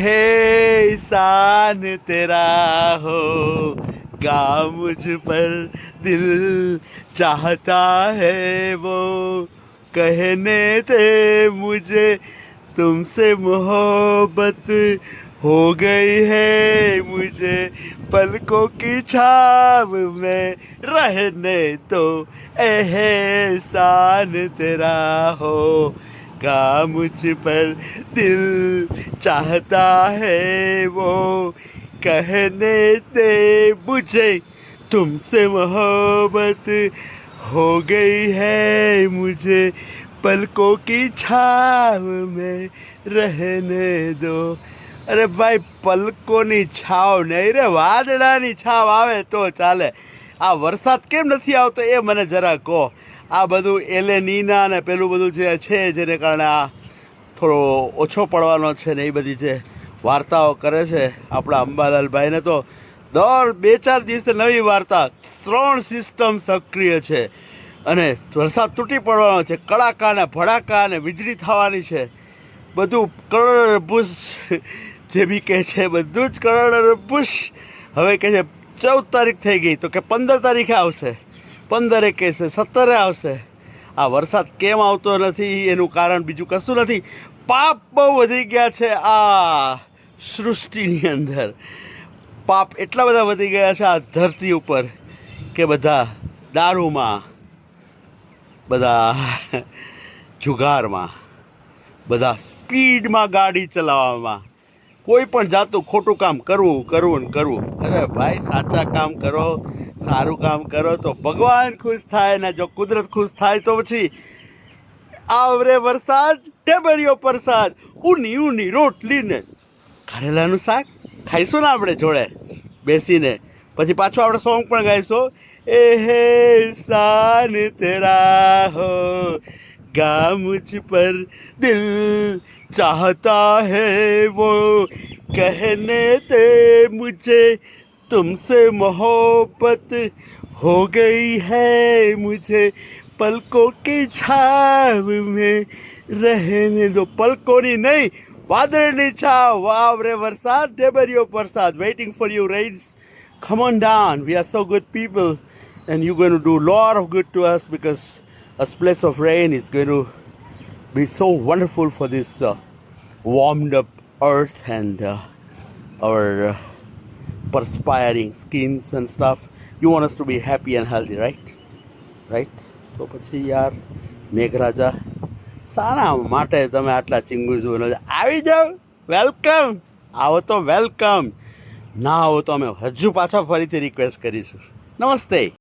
है एहसान तेरा होगा मुझ पर दिल चाहता है वो कहने थे मुझे तुमसे मोहब्बत हो गई है मुझे पलकों की छाव में रहने दो एहसान तेरा होगा मुझ पर दिल चाहता है वो कहने दे मुझे तुमसे मोहब्बत हो गई है मुझे पलकों की छाव में रहने दो અરે ભાઈ પલકોની છાવ નહીં રે વાદળાની છાવ આવે તો ચાલે આ વરસાદ કેમ નથી આવતો એ મને જરા કહો આ બધું એલેનીના ને પેલું બધું જે છે જેને કારણે આ થોડો ઓછો પડવાનો છે ને એ બધી જે વાર્તાઓ કરે છે આપણા અંબાલાલભાઈને તો દર 2-4 દિવસે નવી વાર્તા 3 સિસ્ટમ સક્રિય છે અને વરસાદ તૂટી પડવાનો છે કડાકા ને ભડાકા ને વીજળી થવાની છે બધું કરોડરભૂસ જે બી કહે છે બધું જ કરોડરભૂસ હવે કહે છે 14 તારીખ થઈ ગઈ તો કે 15 તારીખે આવશે 15 કહેશે 17 આવશે આ વરસાદ કેમ આવતો નથી એનું કારણ બીજું કશું નથી પાપ બહુ વધી ગયા છે આ સૃષ્ટિની અંદર પાપ એટલા બધા વધી ગયા છે આ ધરતી ઉપર કે બધા દારૂમાં બધા જુગારમાં બધા સ્પીડમાં ગાડી ચલાવવામાં કોઈ પણ જાતું ખોટું કામ કરવું અરે ભાઈ સાચા કામ કરો સારું કામ કરો તો ભગવાન ખુશ થાય ને જો કુદરત ખુશ થાય તો પછી આવરે વરસાદ ઢેબરિયો પ્રસાદ ઊની રોટલી ને કારેલાનું શાક ખાઈશું ને આપણે જોડે બેસીને પછી પાછું આપણે સોંગ પણ ગાઈશું એહસાન તેરા હોગા મુझ પર દિલ चाहता है वो कहने दे मुझे तुमसे मोहब्बत हो गई है मुझे पलकों की छाव में रहने दो पलकोनी नहीं વાદળની છાવ વાવ રે વરસાદ ઢેબરિયો પ્રસાદ waiting for you rains come on down we are so good people and you're going to do a lot of good to us because a splash of rain is going to be so wonderful for this warmed up earth and our perspiring skins and stuff. You want us to be happy and healthy, right? તો પછી યાર મેઘરાજા સાના માટે તમે આટલા ચીંગુ જોઈને આવી જાઓ વેલકમ આવો તો વેલકમ ના આવો તો અમે હજુ પાછા ફરીથી રિક્વેસ્ટ કરીશું નમસ્તે